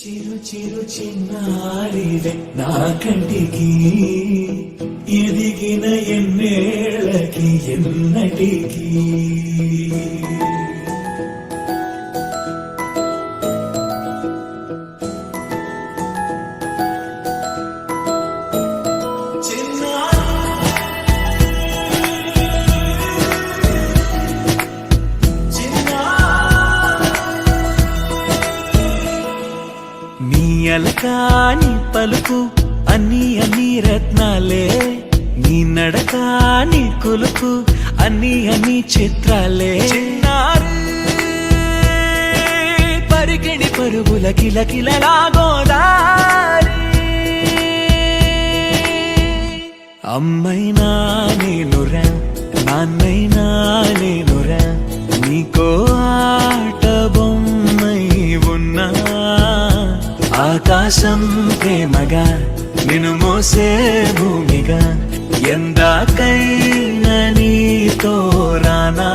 చిరు చిరు చిన్నారివే నా కంటికి ఎదిగిన ఎన్నేళ్ళకి ఎన్నటికి అలకాని పలుకు అన్ని రత్నాలే నీ నడకాని కులుకు అన్ని చిత్రాలే పరికిణి పరుగుల కిలకిలలాగోదారి అమ్మైనా నేనురా నాన్నైనా నేనురా నీకో ఆట బొమ్మై ఉన్నా ఆకాశం ప్రేమగా నిన్ను మోసే భూమిగా ఎందాకైనా నీతో రానా